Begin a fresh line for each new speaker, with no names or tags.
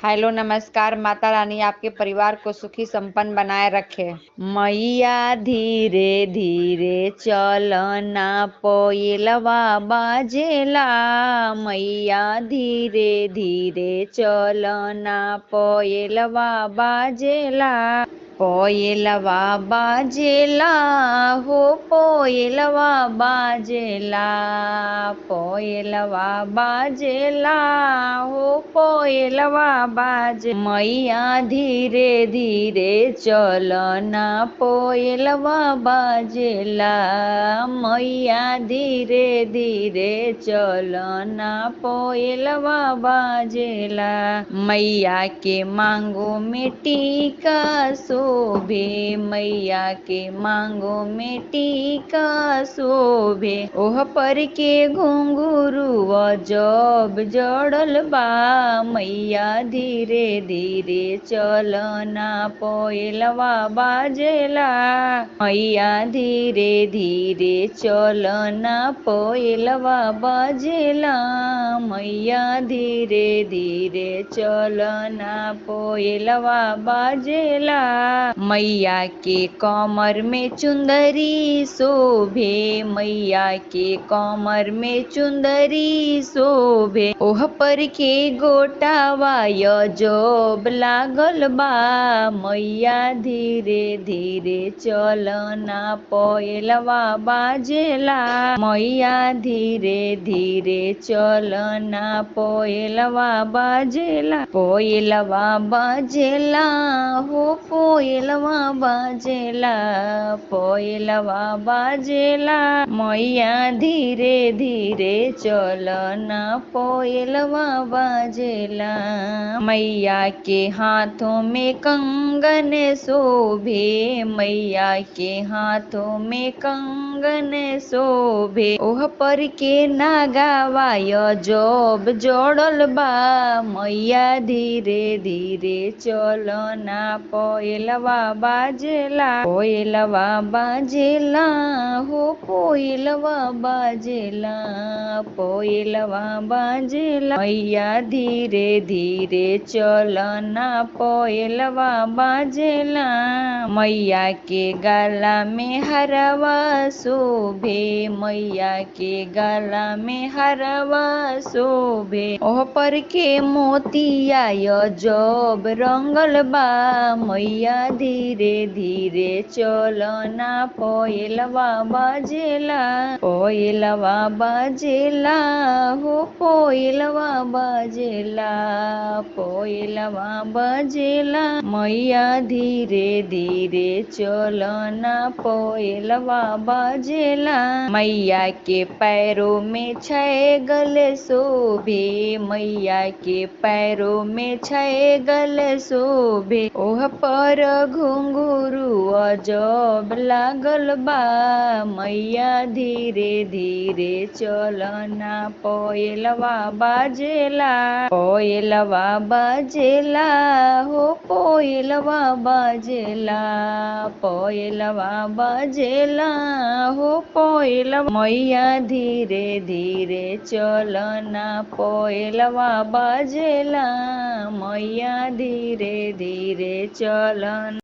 Hello नमस्कार। माता रानी आपके परिवार को सुखी संपन्न बनाए रखे। मैया धीरे धीरे चलना कोयलवा बाजेला। मैया धीरे धीरे चलना कोयलवा बाजेला। कोयलवा बाजेला हो कोयलवा बाजेला। कोयलवा बाजेला हो कोयलवा बाजे। मैया धीरे धीरे चलना कोयलवा बाजेला। मैया धीरे धीरे चलना कोयलवा बाजेला। मैया के मांगो में टीका शोभे। मैया के मांगो में टीका शोभे। ओह पर के घुंघरू जब जड़ल बा। मैया धीरे धीरे चलना कोयलवा बाजेला। मैया धीरे धीरे चलना कोयलवा बाजेला। मैया धीरे धीरे चलना कोयलवा बाजेला। मैया के कमर में चुंदरी शोभे। मैया के कमर में चुंदरी शोभे। ओह पर के गोटावा जब लागल बा। मैया धीरे धीरे चलना कोयलवा बाजेला। मैया धीरे धीरे चलना कोयलवा बाजेला। कोयलवा बाजेला हो कोयलवा बाजेला। कोयलवा बाजेला। मैया धीरे धीरे चलना कोयलवा बाजेला। मैया के हाथों में कंगन शोभे। मैया के हाथों में कंगन शोभे। ओह पर के नागावा जब जोड़ल बा। मैया धीरे धीरे चलना कोयलवा बाजेला। कोयलवा बाजेला हो कोयलवा बाजेला। कोयलवा बाजेला। मैया धीरे धीरे चलना कोयलवा बाजेला। मैया के गला में हरवा शोभे। मैया के गला में हरवा शोभे। ओह पर के मोतिया जब रंगल बा। मैया धीरे धीरे चलना कोयलवा बाजेला। कोयलवा बाजेला हो कोयलवा बाजेला। कोयलवा बाजेला। मैया धीरे धीरे चलना कोयलवा बाजेला। मैया के पैरों में छह गले शोभे। मैया के पैरों में छह गले शोभे। ओह पर घुंघरू जब लागल बा। मैया धीरे धीरे चलना कोयलवा बाजेला। कोयलवा बाजेला हो कोयलवा बाजेला। कोयलवा बाजेला हो कोयलवा। मैया धीरे धीरे चलना कोयलवा बाजेला। मैया धीरे धीरे चलना।